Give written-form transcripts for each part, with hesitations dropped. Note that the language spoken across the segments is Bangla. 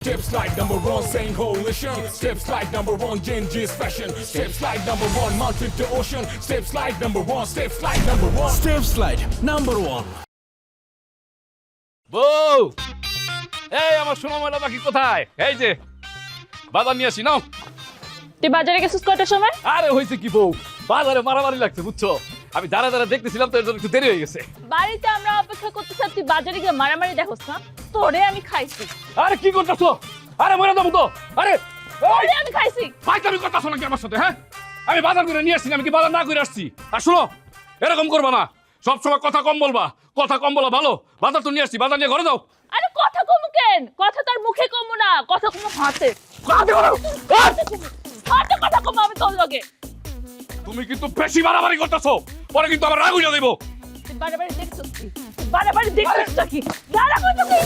Steps like number one, saying coalition. Steps like number one, Genji's fashion. Steps like number one, mountain to ocean. Steps like number one, steps like number one. Step slide number 1. বউ এই আমার সোনা ময়না পাখি কোথায়? এই যে বাজার নিয়ে আসি নাও। তুই বাজারে গেছিস কয়টার সময়? আরে হয়েছে কি বউ, বাজারে মারামারি লাগছে বুঝছো। আমি দাঁড়া দাঁড়া দেখতেছিলাম তো এর জন্য একটু দেরি হয়ে গেছে। বাড়িতে আমরা অপেক্ষা করতেছি, তুই বাজারে গিয়ে মারামারি দেখোস না? তোরে আমি খাইছি। আরে কি করতেছো? আরে মরে যাবো তো। আরে তোরে আমি খাইছি। ফাইটামি করতেছো নাকি আমার সাথে? হ্যাঁ, আমি বাজার করে নিয়ে আসছি, আমি কি বাজার না করে আসছি? আর শোনো, এরকম করবা না, সবসময় কথা কম বলবা। কথা কম বলা ভালো। বাজার তো নিয়ে আসছি, বাজার নিয়ে ঘরে যাও। আরে কথা কমু কেন? কথা তোর মুখে কমু না, কথা কমু হাতে। হাতে করো। হাতে কথা কমু আমি তোর লগে। তুমি কিন্তু বেশি বাড়াবাড়ি করতেছো, পরে কিন্তু আমার রাগ হইয়া দেবো। তুই বাড়াবাড়ি দেখছিস কি? বাড়াবাড়ি দেখছিস কি? দাঁড়া কইতো কি?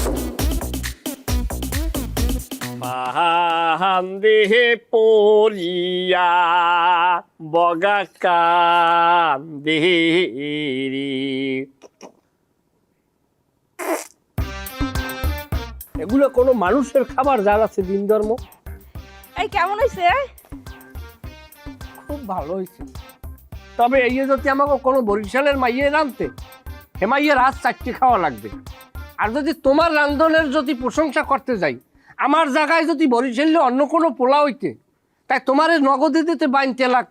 বাহান্দেহে পড়িয়া বগা কান্দেরি। এগুলো কোনো মানুষের খাবার যার আছে দিন ধর্ম? এই কেমন হইছে? খুব ভালো হয়েছে। তবে এই যদি আমাকে কোনো বরিশালের মাইয়ে রাঁধতে, হে মাইয়ের হাত চারটি খাওয়া লাগবে। আর যদি তোমার রান্ধনের যদি প্রশংসা করতে যাই, আমার জায়গায় যদি বরিশালে অন্য কোনো পোলা হইতে, তাই তোমার নগদে দিতে বাইনতে লাগ,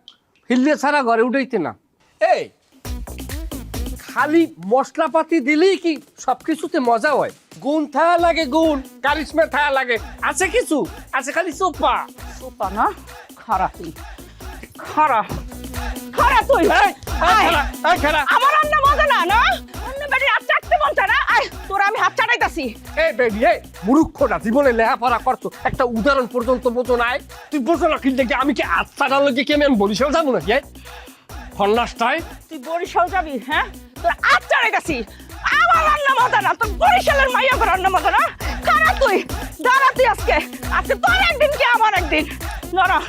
হিল্লে ছাড়া ঘরে উঠাইতে না। এই খালি মশলাপাতি দিলেই কি সব কিছুতে মজা হয়? গুণ থাকা লাগে, গুণ কারিশমা থাকা লাগে। আছে কিছু, আছে খালি সোপা। সোপা না? খারাপ তুই, খারাপ খারাপ তুই। আমার রান্না মজা না না? অন্য বাড়ির হাত চাটতে মন চায় না? আয় তোর আমি হাত চাটাইতাছি। এই বেবি, এই মূর্খটা জীবনে লেখাপড়া করছো, একটা উদাহরণ পর্যন্ত বোঝো নাই? তুই বোঝো না কিন্তু আমি কি আত্মাটা লোকে কি আমি বরিশাল যাবো নাকি? হন্নাসটাই তুই বরিশাল যাবি? হ্যাঁ, তোর হাত চাটাইতাছি। আমার রান্না মজা না, তোর বরিশালের মাইয়া রান্না মজা না? খারাপ তুই, দাঁড়া তুই আজকে। আজকে তোর একদিন কি আমার একদিন। দাঁড়া।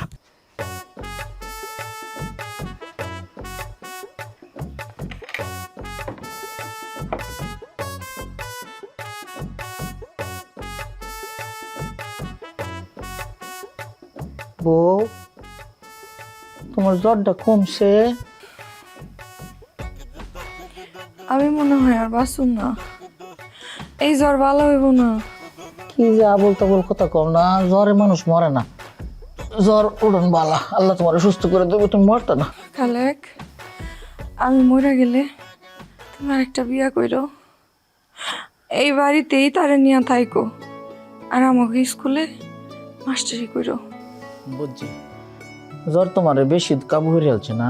বউ, তোমার জ্বরটা কমছে? আমি মনে হয় আর বাঁচুম না, এই জ্বর ভালো হইব না। কি যা বলতে বল কথা কম না, জ্বরে মানুষ মরে না। জ্বর উড়ন বালা, আল্লাহ তোমার সুস্থ করে দেবো, তুমি মরতে না। খালেক, আমি মরে গেলে তোমার একটা বিয়া কইরো, এই বাড়িতেই তারে নিয়ে থাইকো, আর আমাকে স্কুলে মাস্টারি কইরো। বুঝছি, জ্বর তোমার বেশি কাবু হয়ে যাচ্ছে না,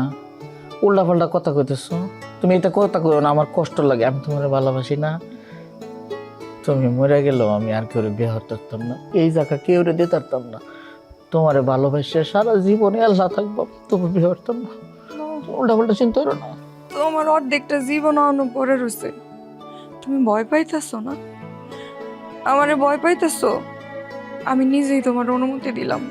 উল্টা পাল্টা কথা কইতেছ। তুমি এটা কথা কইও না, আমার কষ্ট লাগে। আমি তোমার ভালোবাসি না। তুমি মরে গেলেও আমি আর কেউ বিয়ে করতাম না, এই জায়গা কেউ দিতে পারতাম না। তোমার ভালোবাসে সারা জীবনে আল্লাহ থাকবো, তুমি বিয়ে করতাম না। উল্টা পাল্টা চিন্তা করো না। তোমার অর্ধেকটা জীবন পরে রয়েছে, তুমি ভয় পাইতেছো না? আমারে ভয় পাইতেছো? আমি নিজেই তোমার অনুমতি দিলাম,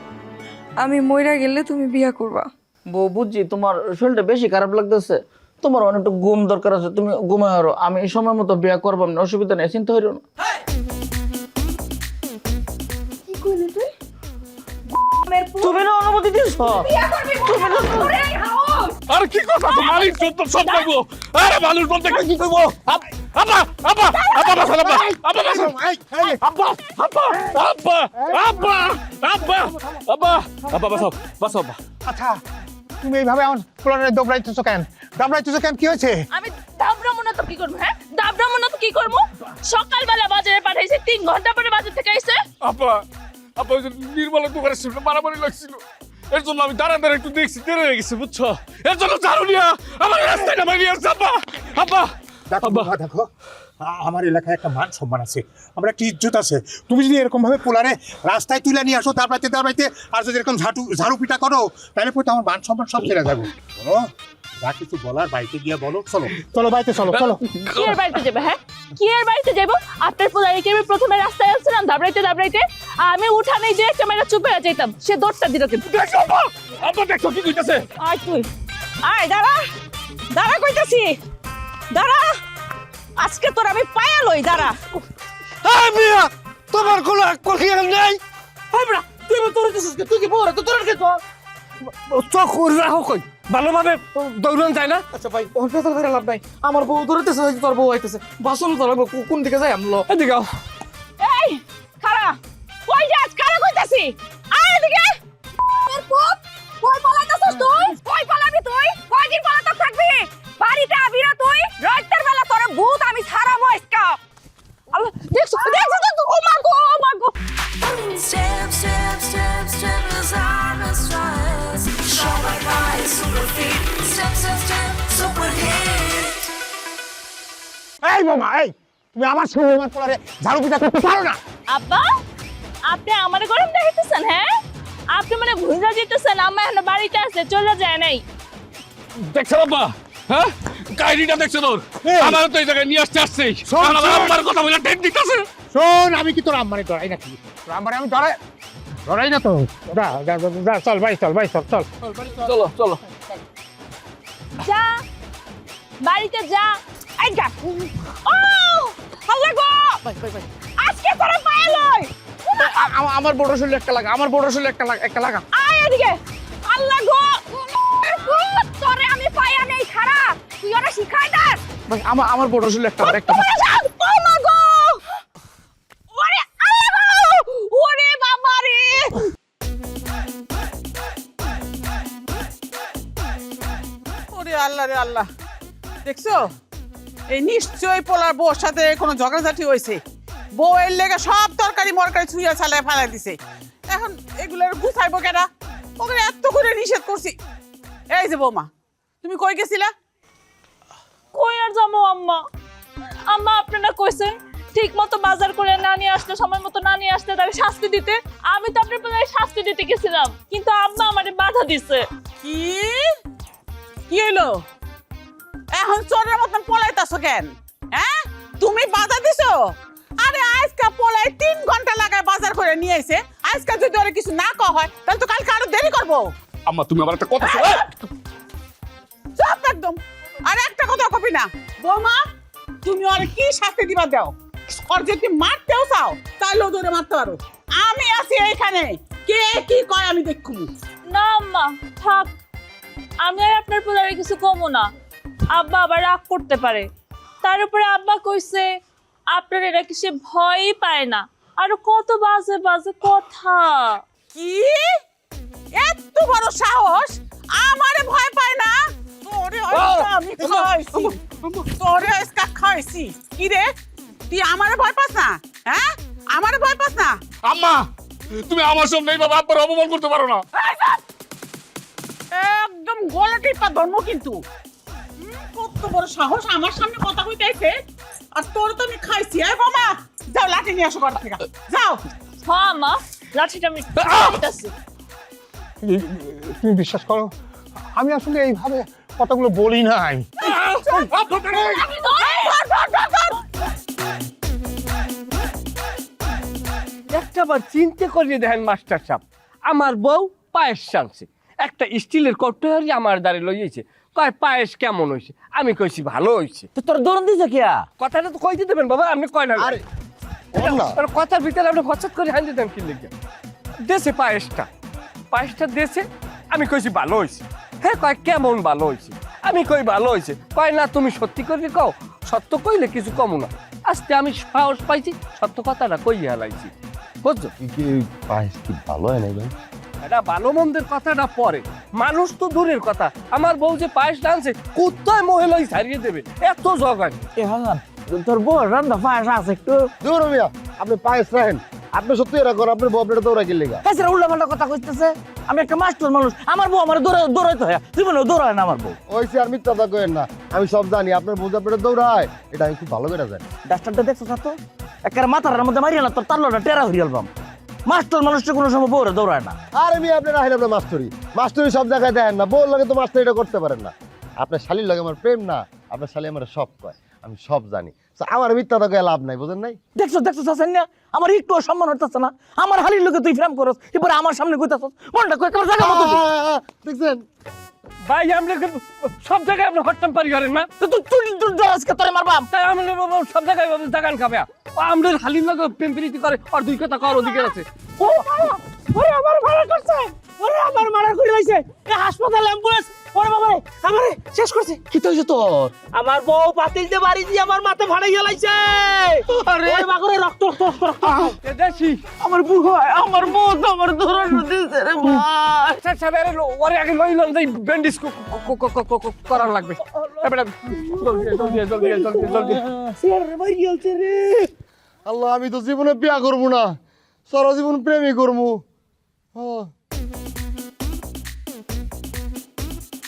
আমি মইরা গেলে তুমি বিয়া করবা। বউ বুঝছি, তোমার শরীরটা বেশি খারাপ লাগতেছে, তোমার অনেকটা ঘুম দরকার আছে, তুমি ঘুমায় আরো। আমি এই সময় মতো বিয়া করবাম না, অসুবিধা নেই, চিন্তা হইল না। কি কইলি তুই? তুমি না অনুমতি দিছ? আরে কি কথা, তো মালিক যত সব কইবো। আরে মানুষ বলতে কি কইবো? আব্বা আব্বা আব্বা বাসা আব্বা আব্বা বাসা আব্বা আব্বা আব্বা আব্বা আব্বা আব্বা আব্বা বাসা বাসা আব্বা। আচ্ছা, তুমি এইভাবে আমার প্লানে দৌড়াইতেছো কেন? দাবড়াইতেছো কেন? কি হয়েছে? আমি দাবড়ামো না তো কি করবো? হ্যাঁ, দাবড়ামো না তো কি করবো? সকালবেলা বাজারে পাঠাইছি, 3 ঘন্টা পরে বাজার থেকে আইছে। আব্বা আব্বা ওই যে নির্মলের দোকানে ছিল, মারামারি লাগছিল, এর জন্য আমি দাঁড়া দাঁড়া একটু দেখছি, দেরি হয়ে গেছে বুঝছো। এর জন্য ঝাড়ু নিয়ে আমার রাস্তায় নামাই নিয়ে আসছে। আব্বা আব্বা দেখো বাবা, দেখো আমার এলাকায় একটা মান সম্মান আছে, আমরা একটা ইজ্জত আছে। তুমি যদি এরকম ভাবে পোলারে রাস্তায় তুলে নিয়ে আসো দাঁড়াইতে দাঁড়াইতে, আর যদি এরকম ঝাড়ু পিটা করো, তাহলে পরে আমার মান সম্মান সব ছেড়ে যাবো। শোনো, যা কিছু বলার বাড়িতে গিয়ে বলো। চলো চলো বাড়িতে চলো। চলো কি এর বাড়িতে যাবে? হ্যাঁ, কি এর বাড়িতে যাবো? আপনার পোলারিকে আমি প্রথমে রাস্তায় আসছিলাম দাবড়াইতে দাবড়াইতে, আমি উঠানে যে একটা মেয়েটা চুপ হয়ে যাইতাম, সে দৌড়টা দিল কিন্তু। দেখো আব্বা আব্বা দেখো কি কইতাছে। আয় তুই, আয় দাঁড়া, দাঁড়া কইতাছি, দাঁড়া। আজকে তোর আমি পায়া লই, দাঁড়া। মিয়া তোমার কোনো আকল খেয়াল নেই তুই তোর তুই কি বড় তো তোর কে তো চোখ রাখো কই ভালোভাবে দৌড়ান যায় না আচ্ছা ভাই অল্প করে লাভ নাই আমার বউ ধরতেছে তোর বউ আইতেছে বাসন ধরাবো কোন দিকে যাই আমলো এদিকে আও। এই খারা কই যাস খারা কইতাছি আয় এদিকে তোর পুত কই পালাইতাছস তুই কই পালাবি তুই কয়দিন পালাতে থাকবি বাড়িতে আবি না তুই রাতের বেলা তোর ভূত আমি ছাড়াবো আজকে আল্লাহ দেখছ ও মা গো Step, step, step, step as I'm a stress. Show my body, super feet. Step, step, step, super hit. এই মামা এই তুমি আমার সঙ্গে আমার পোলারে ঝাড়ু পিটা করতে পারো না আব্বা আপনি আমার গরম দেখাইতেছেন হ্যাঁ আপনি মানে ভুইজা যেতেছেন আম্মা এখন বাড়িতে আছে চলে যায় নাই দেখছো বাবা হ্যাঁ কাহিনীটা দেখছো তোর আমার তো এই জায়গায় নিয়ে আসছে শোন, শোন। আমার কথা বলে টেক দিতেছে শোন আমি কি তোর আম্মারে ডরাই নাকি তোর আম্মারে আমি ডরাই না তো যা চল ভাই চল চলো চলো যা বাড়িতে যা আই যা ও আল্লাহ গো আজকে তোরা পায়ে লই আমার বড় শরীর একটা লাগা আমার বড় শরীর একটা লাগা আয় এদিকে আল্লাহ গো তোরে আমি পায়া নেই খারা তুই ওরা শিখাই দাস ভাই আমার বড় শরীর একটা তোরা যা ও মা গো ওরে আল্লাহ গো ওরে বাবা রে ওরে আল্লাহ রে আল্লাহ দেখছো এই নিশ্চয়ই পোলার বউর সাথে কোনো ঝগড়াঝাটি হয়েছে বউ এর লেগে সব তরকারি মরকারি ছুঁয়ে ছালায় ফেলাই দিছে এখন এগুলোর গুছাইবো কেনা ওকে এত করে নিষেধ করছি এই যে বৌমা তুমি কই গেছিলা কই আর যাবো আম্মা আম্মা আপনারা কইছেন ঠিক মতো বাজার করে না নিয়ে আসলে সময় মতো না নিয়ে আসলে তাহলে শাস্তি দিতে আমি তো আপনার প্রতি শাস্তি দিতে গেছিলাম কিন্তু আম্মা আমারে বাধা দিছে কি কি হইলো এখন চোরের মতন পলাইতাছো কেন হ্যাঁ তুমি বাধা দিছো আরে আজকা পলাই 3 ঘন্টা লাগায় বাজার করে নিয়ে আইছে আজকা যদি ওরে কিছু না কওয়া হয় তাহলে তো কালকে আরো দেরি করবো আম্মা তুমি আমার একটা কথা শোনো চুপ একদম আর একটা কথা কবি না বৌমা তুমি ওরে কি শাস্তি দিবা দাও আর যদি মারতেও চাও তাহলে ওদের মারতে পারো আমি আছি এইখানে কে কি কয় আমি দেখুম না আম্মা থাক আমি আর আপনার পোলারে কিছু কমো না আব্বা আবার রাগ করতে পারে তার উপরে আব্বা কইছে আপনার এরা কি সে ভয়ই পায় না আর কত বাজে বাজে কথা কি এত বড় সাহস আমারে ভয় পায় না তোরে আজকে আমি খাইছি তোরে আজকে খাইছি কি রে তুই আমারে ভয় পাস না হ্যাঁ আমারে ভয় পাস না আম্মা তুমি আমার সামনে এইভাবে আব্বার অপমান করতে পারো না একদম গলা টিপা ধর্ম কিন্তু কত বড় সাহস আমার সামনে কথা কইতেছে আর তোর তো আমি খাইছি এই বাবা যাও লাঠি নিয়ে আসো ঘর থেকে যাও হ্যাঁ মা লাঠিটা আমি দিতেছি তুমি বিশ্বাস করো আমি আসলে এইভাবে কথাগুলো বলি নাই একটা বার চিন্তা করিয়ে দেখেন মাস্টার সাহেব আমার বউ পায়েস চালছে একটা স্টিলের কট্টরি আমার দ্বারে লইয়েছে কয় পায়েস কেমন হয়েছে আমি কইছি ভালো হয়েছে তো তোর দৌড় দিছে কিয়া কথাটা তো কইতে দেবেন বাবা আপনি কয় না আরে আর কথার ভিতরে আপনি হঠাৎ করে হান দিতেন কি লেগে দেশে পায়েসটা দেশে আমি কইছি ভালো হয়েছে হ্যাঁ কয় কেমন ভালো হয়েছে আমি কই ভালো হয়েছে কয় না তুমি সত্যি করে কও সত্য কইলে কিছু কমু না আজকে আমি সাহস পাইছি সত্য কথাটা কই হালাইছি বুঝছো পায়েস কি ভালো হয় না ভাই এটা ভালো মন্দের কথাটা পরে মানুষ তো দূরের কথা আমার বউ যে পায়েস টানছে কোথায় মহিলাই ছাড়িয়ে দেবে এত জগানি এ হাসান তোর বউ রান্না পায়েস আছে একটু দূর মিয়া আপনি পায়েস রাখেন আপনি সত্যি এরা করেন আপনার বউ আপনার দৌড়া কিনলে গা কাছে উল্টা পাল্টা কথা কইতেছে আমি একটা মাস্টার মানুষ আমার বউ আমার দৌড়াইতে হয় জীবনে দৌড়ায় না আমার বউ ওইসে আর মিথ্যা কথা কইেন না আমি সব জানি আপনার বউ আপনার দৌড়ায় এটা আমি খুব ভালো করে জানি ডাক্তারটা দেখছো তো একের মাথার মধ্যে মারিয়া না তোর তাল্লোটা টেরা হরিয়াল বাম মাস্টার মানুষটা কোনো সময় বউরে দৌড়ায় না আরে মিয়া আপনি রাখেন আপনার মাস্টারি সব জায়গায় দেন না বউর লাগে তো মাস্টারিটা করতে পারেন না আপনার শালির লাগে আমার প্রেম না আপনার শালি আমার সব কয় আমি সব জানি আমার মিথ্যা কথা কয়ে লাভ নাই বুঝেন নাই দেখছো চাচ্ছেন না আমার একটু সম্মান হচ্ছে না আমার হালির লোকে তুই ফ্রেম করস এবারে আমার সামনে কইতাছস মনটা কই কেমন জায়গা মতো দেখছেন ভাই আমরা সব জায়গায় আপনি হট্টাম পারি করেন না তুই আজকে তোরে মারবাম তাই আমি সব জায়গায় জাগান খাবে আমাদের হালিম লাগে প্রেম প্রীতি করে আর দুই কথা কর ওদিকে আছে ও বাবা, ওরে আমার মারা করছে, ওরে আমার মারা করে লাইছে, এই হাসপাতাল অ্যাম্বুলেন্স, ওরে বাবা রে, আমারে শেষ করছে। কি তো হইছে তোর? আমার বউ পাতিল দিয়ে বাড়ি দিয়ে আমার মাথা ফাড়াই গেলাইছে। আরে ওরে বাগরে রক্ত রক্ত রক্ত রক্ত। দেখি আমার বউ হয়, আমার বউ তো আমার ধরন দিছে রে ভাই। আচ্ছা আচ্ছা আরে ওরে আগে লইলাম যাই ব্যান্ডেজ করার লাগবে এবারে জলদি সিয়ারে মারি গেলছে রে। আল্লাহ, আমি তো জীবনে বিয়া করবো না, সারা জীবন প্রেমই করবো।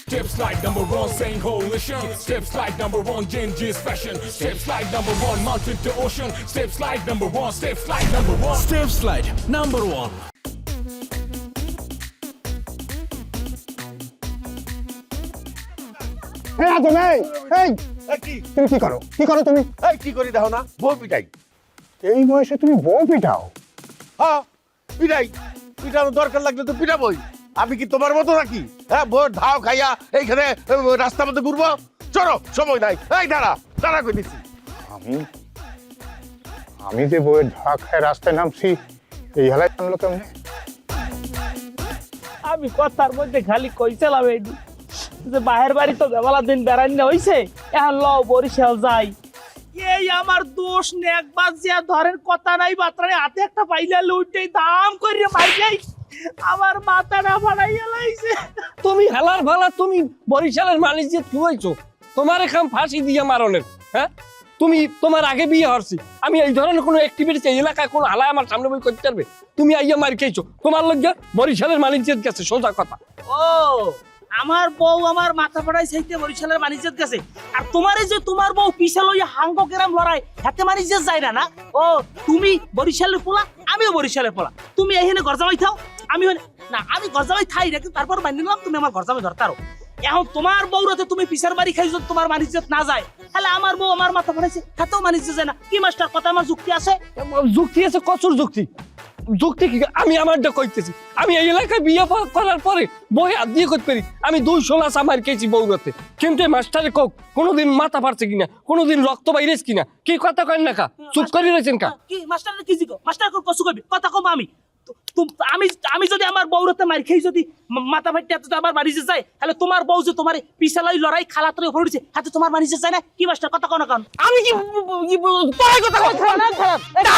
Steps like number one, Saint Coalition. Steps like number one, Genghis fashion. Steps like number one, mountain to ocean. Steps like number one, steps like number one. Step slide number 1. এই আদম, এই তুমি কি করো, কি করো তুমি? এই কি করি দেখো না, বউ পিটাই। এই বয়সে তুমি বউ পিটাও? হ্যাঁ পিটাই, পিটানোর দরকার লাগলে তো পিটাবই। আমি কি তোমার মতো নাকি? হ্যাঁ, ভোর ধাও খাইয়া এইখানে রাস্তার মধ্যে ঘুরবো? চলো, সময় নাই। এই দাঁড়া দাঁড়া করে দিচ্ছি। আমি যে বউয়ের ধোয়া খায় রাস্তায় নামছি, এই হেলায় জানলো কেমনে? আমি কথার মধ্যে খালি কইছিলাম এই যে বাহের বাড়ি তো বেলা দিন বেড়াই না হইছে, এখন লও বরিশাল যাই। এই আমার দোষ নে, একবার যে ধরেন কথা নাই বাতরা নাই, হাতে একটা পাইলা লুইটাই দাম করিয়া মাইলাই আমার মাথাটা ফাড়াইয়া লাইছে। তুমি হেলার ভালা, তুমি বরিশালের মালিক যে কি হইছো, তোমার এখান ফাঁসি দিয়া মারনের। হ্যাঁ, তুমি তোমার আগে বিয়ে হরছি, আমি এই ধরনের কোনো অ্যাক্টিভিটি এই এলাকায় কোনো হালায় আমার সামনে বই করতে পারবে? তুমি আইয়া মারি খেয়েছো, তোমার লজ্জা বরিশালের মালিকের কাছে সোজা কথা। ও আমার বউ আমার মাথা ফাড়াই চাইতে বরিশালের বাণিজ্যের কাছে, আর তোমারে যে তোমার বউ পিছাল ওই হাঙ্গ গ্রাম লড়াই হাতে বাণিজ্য যায় না। না ও তুমি বরিশালের পোলা, আমিও বরিশালের পোলা, তুমি এখানে ঘর জামাই থাও, আমি না, আমি ঘর জামাই থাই না, কিন্তু তারপর মানি নিলাম তুমি আমার ঘর জামাই ধরতারো। এখন তোমার বউরাতে তুমি পিছার বাড়ি খাই যদি তোমার বাণিজ্য না যায়, তাহলে আমার বউ আমার মাথা ফাড়াইছে হাতেও বাণিজ্য যায় না। কি মাস্টার কথা আমার যুক্তি আছে? যুক্তি আছে, কচুর যুক্তি। যুক্তি কি? আমি আমারটা কইতেছি, আমি এই এলাকায় বিয়ে করার পরে বই হাত দিয়ে করতে পারি, আমি 200 লাখ আমার খেয়েছি বউরাতে, কিন্তু এই মাস্টারে কোক কোনোদিন মাথা ফাড়ছে কিনা, কোনোদিন রক্ত বাইরেছে কিনা, কি কথা কয় না কা, চুপ করে রয়েছেন কা? কি মাস্টার কি জিগো, মাস্টার কসু কইবে কথা কম। আমি যদি আমার বউরাতে মার খেয়ে যদি মাথা ফাটতে আমার বাড়িতে যায়, তাহলে তোমার বউ যে তোমার পিছালাই লড়াই খালা তরে ফড়িছে হাতে তোমার বাড়িতে যায় না? কি মাস্টার কথা কোন কারণ? আমি কি তোরাই কথা কইছ না?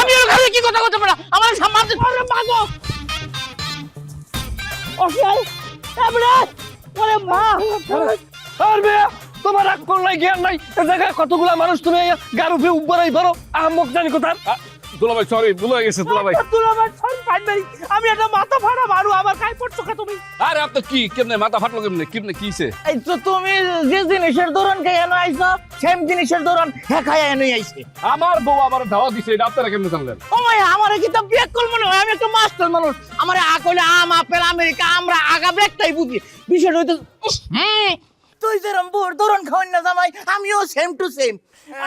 আমি ওর কাছে কি কথা কইতে পারা? আমার সম্মান আরে মাগো ওসিয়াই এবড়ে ওরে মা আর বে তোমার রাগ কোন নাই, জ্ঞান নাই, এই জায়গায় কতগুলা মানুষ তুমি গারুফে উপরাই ভরো, আহমক জানি কোথার। দুলাভাই সরি, ভুল হয়ে গেছে দুলাভাই। দুলাভাই সরি ফাইন ভাই, আমি একটা মাথা ফাড়া মারু, আমার কাই পড়ছো কা তুমি? আরে আপনি কি কেমনে মাথা ফাটলো, কেমনে কিছে? এই তো তুমি যে জিনিসের দৌড়ান খাই এনে আইছো, সেম জিনিসের দৌড়ান হ্যাঁ খাই এনে আইছে। আমার বউ আমার ধাওয়া দিছে, এটা আপনারা কেমনে জানলেন? ও ভাই আমারে কি তো বিয়ে করব মনে হয়, আমি একটা মাস্টার মানুষ, আমারে আকলে আম আপেল আমেরিকা আমরা আগা ব্রেকটাই বুঝি। বিষয়টা হইতো তুই যেরকম বোর দৌড়ান খাওয়ান না জামাই, আমিও সেম টু সেম।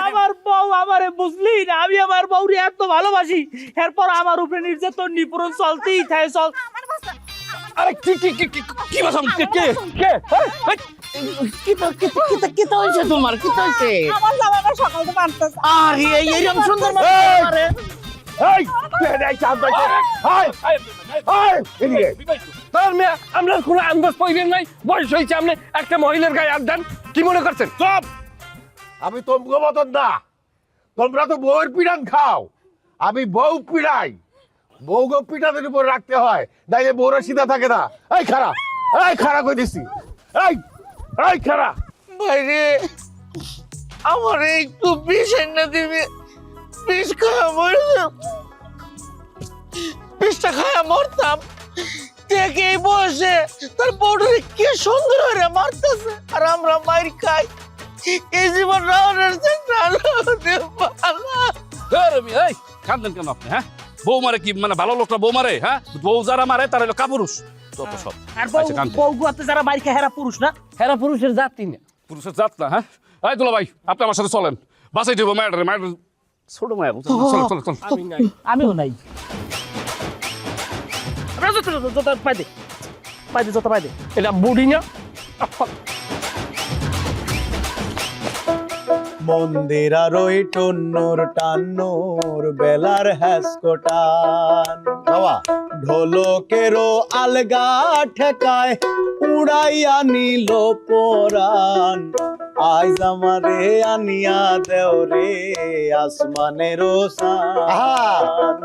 আমার বউ আমারে বুঝলি না, আমি আমার বউরে এত ভালোবাসি, এরপর আমার উপরে নির্যাতন নিপুরন চলতেই থাকে চল। আরে কি কি কি কি বাসম কে কে কি তো হইছে তোমার, কি তো হইছে? আমার জামাইটা সকাল থেকে মারতেছে। আরে এইরকম সুন্দর মারে এই এই চাঁদ ভাই, এই এদিকে তার মেয়ে আমরা কোনো আন্দাজ পাইলেন নাই, বয়স হয়েছে আপনি একটা মহিলার গায়ে হাত দেন, কি মনে করছেন? চুপ! আমি তোমগো মতন না, তোমরা তো বউয়ের পিড়ান খাও, আমি বউ পিড়াই। বউগো পিঠাদের উপর রাখতে হয়, নাইলে বউরা সিধা থাকে না। এই খারা কই দিছি, এই খারা। ভাইরে আমার একটু বিষ এনে দিবি, বিষ খাওয়া মরতাম, বিষটা খাওয়া মরতাম। দেখে এই বয়সে তার বউটারে কি সুন্দর হয়ে মারতেছে, আর আমরা মার খাই। এই জীবন রাওয়ারের এই কান্দেন কেন আপনি? হ্যাঁ, বউ মারে কি মানে ভালো লোকটা বউ মারে? হ্যাঁ, বউ যারা মারে তারা হলো কাপুরুষ। যত সব বউ গুয়াতে যারা মার খায় হেরা পুরুষ না, হেরা পুরুষের জাতি না, পুরুষের জাত না। হ্যাঁ, এই দুলা ভাই আপনি আমার সাথে চলেন, বাসাই দেবো মায়ের ছোট মায়ের। চল আমিও নাই। পাই দে এটা বুড়ি না। মন্দিরার ওই টন্নুর টান্নুর বেলার হ্যাসকোটান বাবা ঢোলকেরও আলগা ঠেকায় উড়াইয়া নিল পরাণ আইজ আমারে আনিয়া দেও রে আসমানেরও সান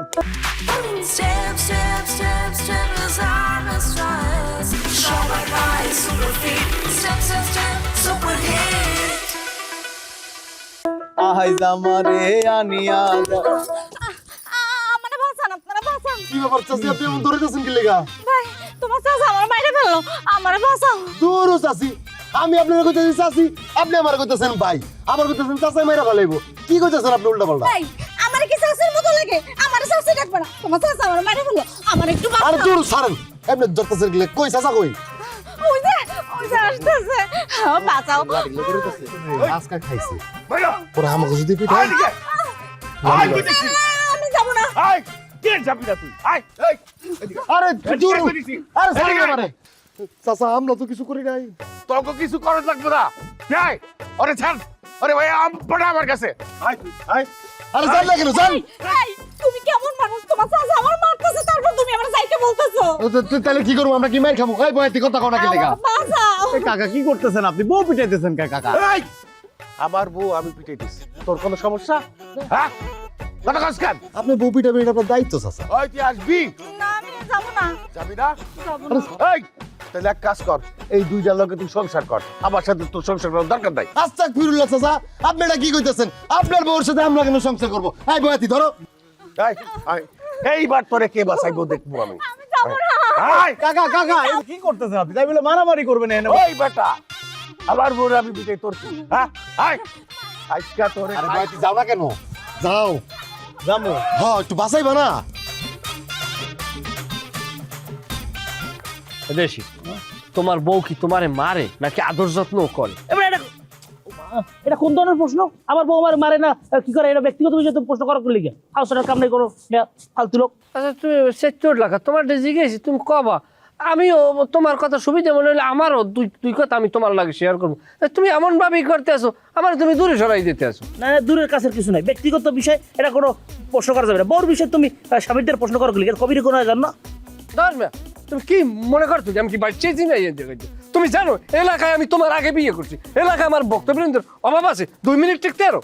Step, step, step, step is our stress. Show my body, super feet. Step, step, step, super hit. আইজ আমারে আনিয়া দেও আমারে বাঁচান, আপনারা বাঁচান। কি ব্যাপার চাচি আপনি এমন ধরেছেন কি লেগা ভাই, তোমার চাচা আমার মাইরে ফেললো, আমারে বাঁচাও। দূর চাচি আমি আপনার কইতেছি চাচি আপনি আমার কইতেছেন ভাই আমার কইতেছেন চাচা মেরা ফেলাইবো কি কইতেছেন আপনি উল্টা পাল্টা ভাই, আমারে কি চাচির মতো লাগে? আমারে চাচি ডাকবে না। তোমার চাচা আমার মাইরে ফেললো, আমার একটু আরে বাঁচাও। দূর ছাড়েন এমনি ধরতেছেন কি কই চাচা কই ওই যে আসতেছে। বাঁচাও। আজকা খাইছে ওরা আমাকে যদি পিঠা আমি যাবো না। কে যাবি না তুই আরে দূর আরে ছাড়েন আমারে চাচা আমরা তো কিছু করি নাই তোকে কিছু করা লাগবে না যাই আরে ছাড় আরে ভাই পড়া আমার কাছে আরে যান না কেন যান এই, তুমি কেমন মানুষ? তোমার চাচা আমার মারতেছে, তারপর তুমি আমার যাইতে বলতেছো। তাহলে কি করবো আমরা কি মাইর খাবো এই বয়াতি কথা কোনা কি লেগা বাঁচাও। কাকা কি করতেছেন আপনি বউ পিটাইতেছেন কাকা আমার বউ আমি পিটাইতেছি তোর কোনো সমস্যা হ্যাঁ কথা কাজ কান আপনি বউ পিটাবেন এটা আপনার দায়িত্ব চাচা ওই তুই আসবি না, আমি যাবো না। যাবি না যাবো না। এই তাহলে এক কাজ কর এই দুইটার লগে তুই সংসার কর আমার সাথে তোর সংসার করার দরকার নাই আস্তাগফিরুল্লাহ চাচা আপনি এটা কি কইতেছেন আপনার বউর সাথে আমরা কেন সংসার করবো এই বয়াতি ধরো এইবার তোরে কে বাঁচাইবো দেখবো আমি আমি যাবো না। কাকা কাকা কি করতেছেন আপনি তাই বলে মারামারি করবেন এনে ওই বেটা আবার বউরে আমি পিটাই তোর কি? হ্যাঁ আয় আজকা তোরে আরে বয়াতি যাও না কেন যাও জামু হ্যাঁ একটু বাঁচাইবা না দেশি তোমার বউ কি তোমারে মারে নাকি আদর যত্ন করে? এবার এটা কোন ধরনের প্রশ্ন? আমার বউ আমার মারে না কি করে? এটা ব্যক্তিগত বিষয়ে তুমি প্রশ্ন করার করলে হাউসের কাম নাই কোনো ফালতু লোক। আচ্ছা তুমি সেক্টর লাগা তোমার জিজ্ঞেসি তুমি কবা আমিও তোমার কথা সুবিধা মনে হলে আমারও দুই কথা আমি তোমার লাগে শেয়ার করবো। তুমি এমন ভাবেই করতে আসো আমার তুমি দূরে সরাই দিতে আসো। না না, দূরের কাছের কিছু নাই, ব্যক্তিগত বিষয় এটা কোনো প্রশ্ন করা যাবে না। বউর বিষয়ে তুমি স্বামীদের প্রশ্ন করার করলে কবির কোনো জানো? ধর্মে তুমি কি মনে করছো যে আমি কি বাড়ি চেয়েছি না এই জায়গায়? তুমি জানো এলাকায় আমি তোমার আগে বিয়ে করছি, এলাকায় আমার বক্তব্যের অভাব আছে, 2 মিনিট টিকতে আরো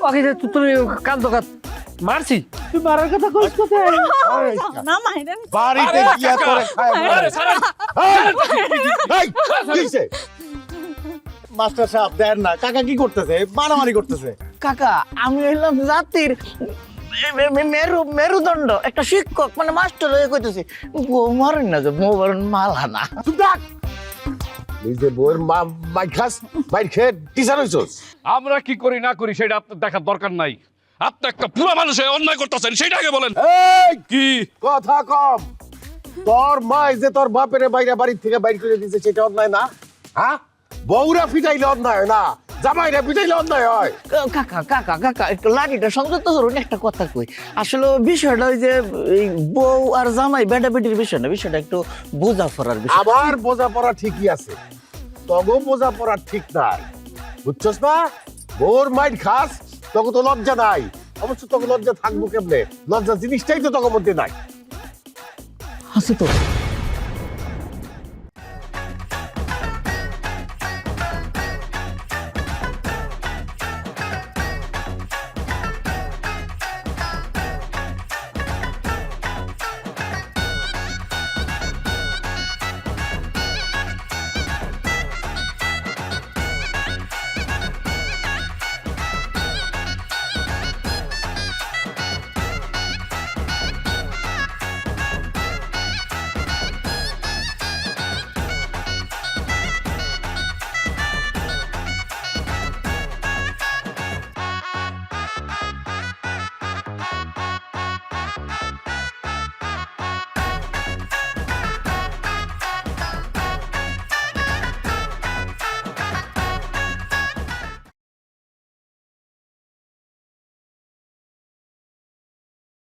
ওকে তুমি কাঁদো কাঁদ মারছি তুই মারার কথা কইস কোথায়? যাবো না, মাইরে নি। বাড়িতে গিয়া তোরে খায় মাস্টার সাহেব দেন না কাকা কি করতেছে মারামারি করতেছে কাকা আমি হইলাম জাতির মেরুদণ্ড একটা শিক্ষক মানে মাস্টার হয়ে কইতেছি বউ মারেন না যে বউ মারেন মালা না চুপ থাক নিজে বউয়ের মাই খাস মাই খেয়ে টিচার হইছস আমরা কি করি না করি সেটা আপনার দেখার দরকার নাই। আপনি একটা পুরো মানুষে অন্যায় করতেছেন সেটা আগে বলেন। এই কি কথা কম তোর মা যে তোর বাপের বাইরে বাড়ি থেকে বাইর করে দিয়েছে সেটা অন্যায় না? হ্যাঁ বউরা পিটাইলে অন্যায় না জামাইরা পিটাইলে অন্যায় হয়? কাকা কাকা কাকা একটু লাঠিটা সংযত করুন একটা কথা কই আসলে বিষয়টা ওই যে এই বউ আর জামাই বেটা বেটির বিষয় না বিষয়টা একটু বোঝাপড়ার বিষয় আমার বোঝাপড়া ঠিকই আছে তগো বোঝাপড়া ঠিক নাই বুঝছস না বউর মাইর খাস তখন তো লজ্জা নাই অবশ্য তখন লজ্জা থাকবো কেমনে লজ্জা জিনিসটাই তো তখন মধ্যে নাই আছে তো